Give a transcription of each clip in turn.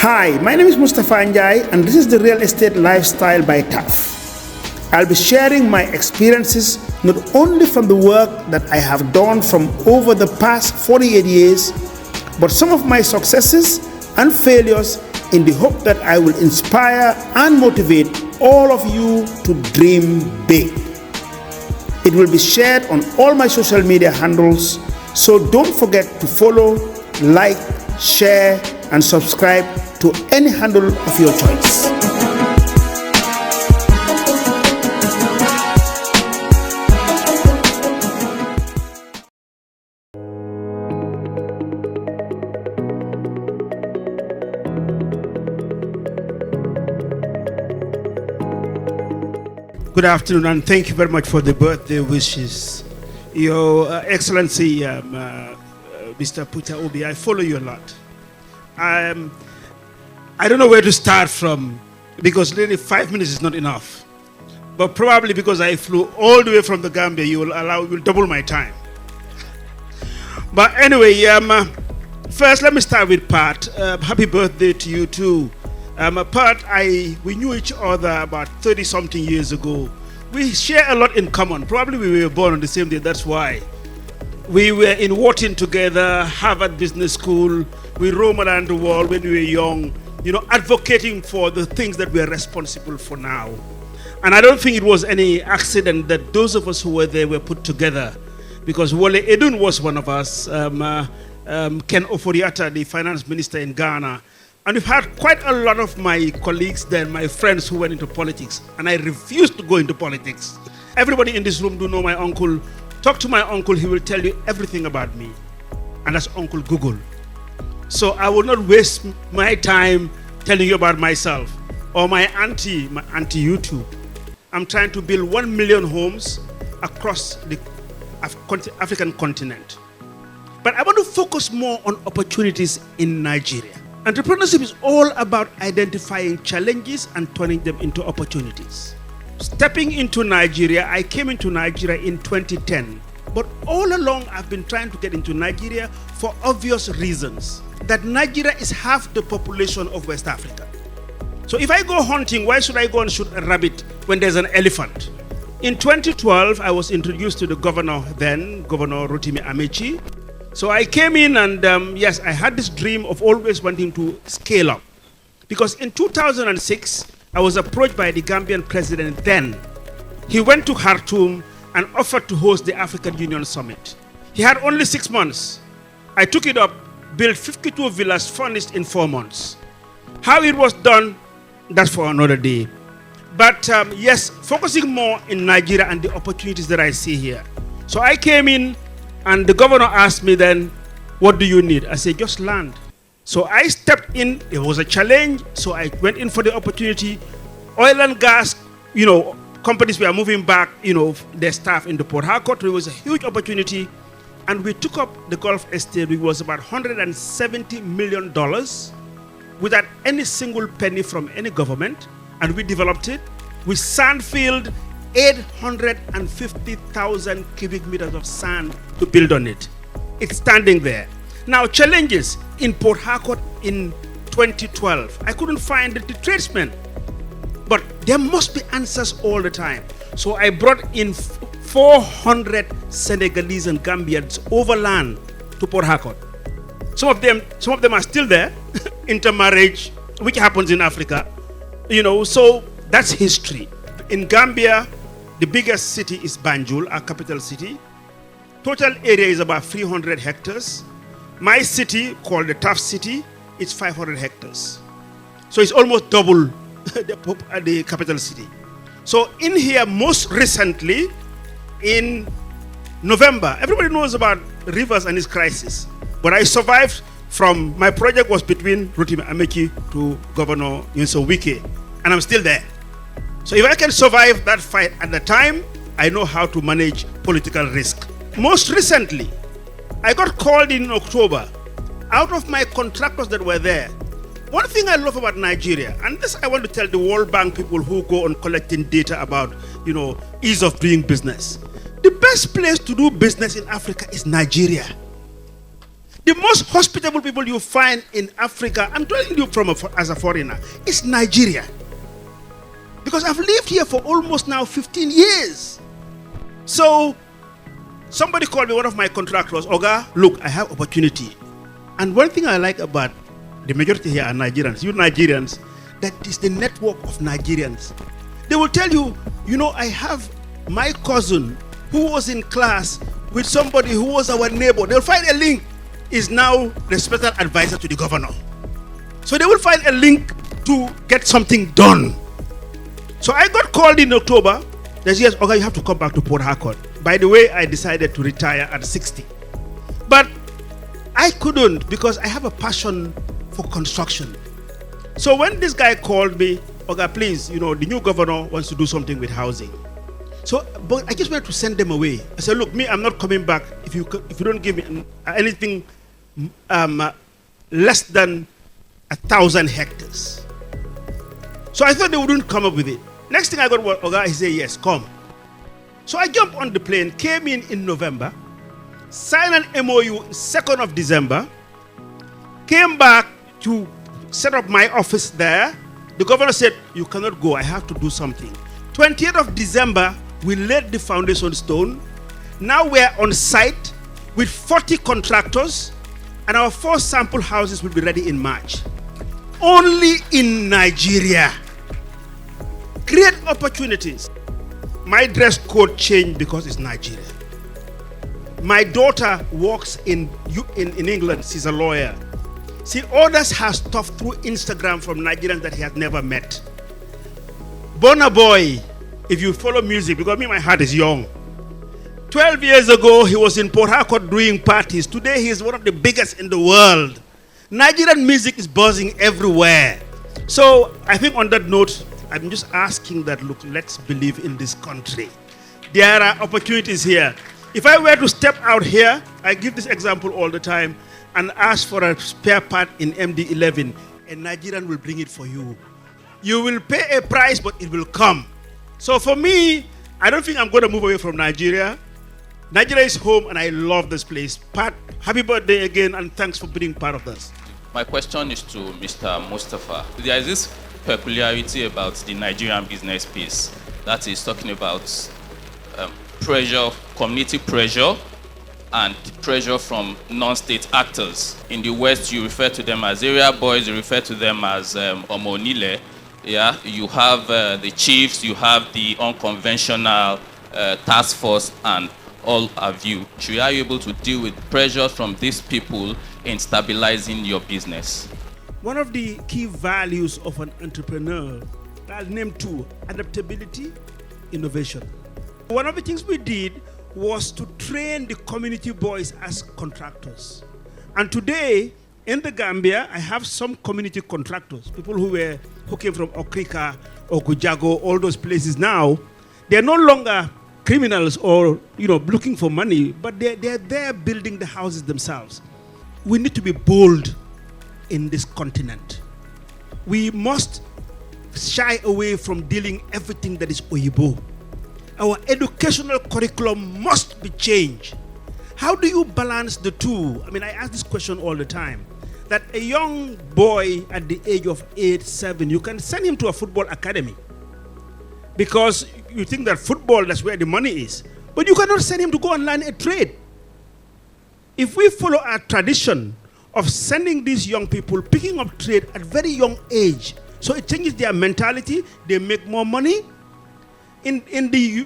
Hi, my name is Mustafa Njai, and this is the Real Estate Lifestyle by TAF. I'll be sharing my experiences not only from the work that I have done from over the past 48 years, but some of my successes and failures in the hope that I will inspire and motivate all of you to dream big. It will be shared on all my social media handles, so don't forget to follow, like, share, and subscribe to any handle of your choice. Good afternoon, and thank you very much for the birthday wishes. Your Excellency, Mr. Pat Utomi, I follow you a lot. I don't know where to start from, because really 5 minutes is not enough. But probably because I flew all the way from the Gambia, you will double my time. But anyway, first let me start with Pat. Happy birthday to you too. Pat, we knew each other about 30-something years ago. We share a lot in common. Probably we were born on the same day, that's why. We were in Wharton together, Harvard Business School. We roamed around the world when we were young, advocating for the things that we are responsible for now. And I don't think it was any accident that those of us who were there were put together, because Wole Edun was one of us, Ken Oforiatta, the finance minister in Ghana. And we've had quite a lot of my colleagues then, my friends who went into politics, and I refused to go into politics. Everybody in this room do know my uncle. Talk to my uncle, he will tell you everything about me. And that's Uncle Google. So I will not waste my time telling you about myself or my auntie YouTube. I'm trying to build 1 million homes across the African continent. But I want to focus more on opportunities in Nigeria. Entrepreneurship is all about identifying challenges and turning them into opportunities. Stepping into Nigeria, I came into Nigeria in 2010. But all along, I've been trying to get into Nigeria for obvious reasons. That Nigeria is half the population of West Africa. So if I go hunting, why should I go and shoot a rabbit when there's an elephant? In 2012, I was introduced to the governor then, Governor Rotimi Amechi. So I came in and yes, I had this dream of always wanting to scale up. Because in 2006, I was approached by the Gambian president then. He went to Khartoum and offered to host the African Union Summit. He had only 6 months. I took it up, built 52 villas furnished in 4 months. How it was done, that's for another day. But yes, focusing more in Nigeria and the opportunities that I see here. So I came in and the governor asked me then, what do you need? I said, just land. So I stepped in, it was a challenge, so I went in for the opportunity. Oil and gas, companies were moving back, their staff into Port Harcourt. It was a huge opportunity. And we took up the Golf Estate, which was about $170 million without any single penny from any government. And we developed it. We sand filled 850,000 cubic meters of sand to build on it. It's standing there. Now, challenges in Port Harcourt in 2012. I couldn't find the tradesmen. But there must be answers all the time. So I brought in 400 Senegalese and Gambians overland to Port Harcourt. Some of them are still there, intermarriage, which happens in Africa. So that's history. In Gambia, the biggest city is Banjul, our capital city. Total area is about 300 hectares. My city, called the TAF City, is 500 hectares. So it's almost double the capital city. So in here, most recently, in November, everybody knows about rivers and its crisis. But I survived from, my project was between Rotimi Amechi to Governor Nyesom Wike, and I'm still there. So if I can survive that fight at the time, I know how to manage political risk. Most recently, I got called in October. Out of my contractors that were there, one thing I love about Nigeria, and this I want to tell the World Bank people who go on collecting data about, ease of doing business. The best place to do business in Africa is Nigeria. The The most hospitable people you find in Africa, I'm telling you as a foreigner, is Nigeria. Because I've lived here for almost now 15 years. So somebody called me, one of my contractors, Oga, look, I have opportunity. And one thing I like about the majority here are Nigerians, you Nigerians, that is the network of Nigerians. They will tell you, you know, I have my cousin who was in class with somebody who was our neighbor. They'll find a link, is now the special advisor to the governor. So they will find a link to get something done. So I got called in October. They said, yes, okay, you have to come back to Port Harcourt. By the way, I decided to retire at 60. But I couldn't because I have a passion for construction. So when this guy called me, okay, please, you know, the new governor wants to do something with housing. So, but I just wanted to send them away. I said, look, me, I'm not coming back if you don't give me anything less than 1,000 hectares. So I thought they wouldn't come up with it. Next thing I got was, okay, he said, yes, come. So I jumped on the plane, came in November, signed an MOU 2nd of December, came back to set up my office there. The governor said, you cannot go, I have to do something. 20th of December, we laid the foundation stone. Now we're on site with 40 contractors, and our first sample houses will be ready in March. Only in Nigeria. Great opportunities. My dress code changed because it's Nigeria. My daughter works in England. She's a lawyer. She orders her stuff through Instagram from Nigerians that he has never met. Burna Boy, if you follow music, because me, my heart is young. 12 years ago, he was in Port Harcourt doing parties. Today, he is one of the biggest in the world. Nigerian music is buzzing everywhere. So I think on that note, I'm just asking that, look, let's believe in this country. There are opportunities here. If I were to step out here, I give this example all the time, and ask for a spare part in MD11, a Nigerian will bring it for you. You will pay a price, but it will come. So for me, I don't think I'm going to move away from Nigeria. Nigeria is home, and I love this place. Pat, happy birthday again, and thanks for being part of this. My question is to Mr. Mustafa. There is this peculiarity about the Nigerian business piece that is talking about pressure, community pressure, and pressure from non-state actors. In the West, you refer to them as area boys, you refer to them as Omonile. Yeah, you have the chiefs, you have the unconventional task force, and all of you. Should you are able to deal with pressure from these people in stabilizing your business? One of the key values of an entrepreneur, I'll name two: adaptability, innovation. One of the things we did was to train the community boys as contractors. And today, in the Gambia, I have some community contractors, people who came from Okrika or Gujago, all those places now. They're no longer criminals or looking for money, but they're there building the houses themselves. We need to be bold in this continent. We must shy away from dealing everything that is Oyibo. Our educational curriculum must be changed. How do you balance the two? I mean, I ask this question all the time. That a young boy at the age of 8, 7, you can send him to a football academy because you think that football, that's where the money is. But you cannot send him to go and learn a trade. If we follow our tradition of sending these young people, picking up trade at very young age, so it changes their mentality, they make more money. In the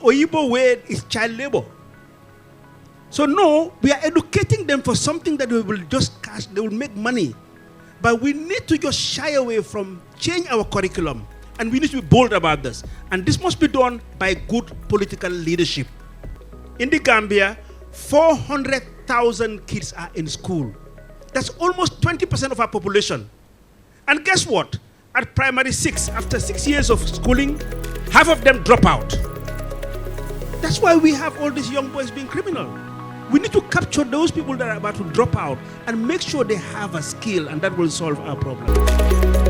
Oyibo way, it's child labor. So no, we are educating them for something that we will just cash, they will make money. But we need to just shy away from change our curriculum. And we need to be bold about this. And this must be done by good political leadership. In the Gambia, 400,000 kids are in school. That's almost 20% of our population. And guess what? At primary 6, after 6 years of schooling, half of them drop out. That's why we have all these young boys being criminal. We need to capture those people that are about to drop out and make sure they have a skill, and that will solve our problem.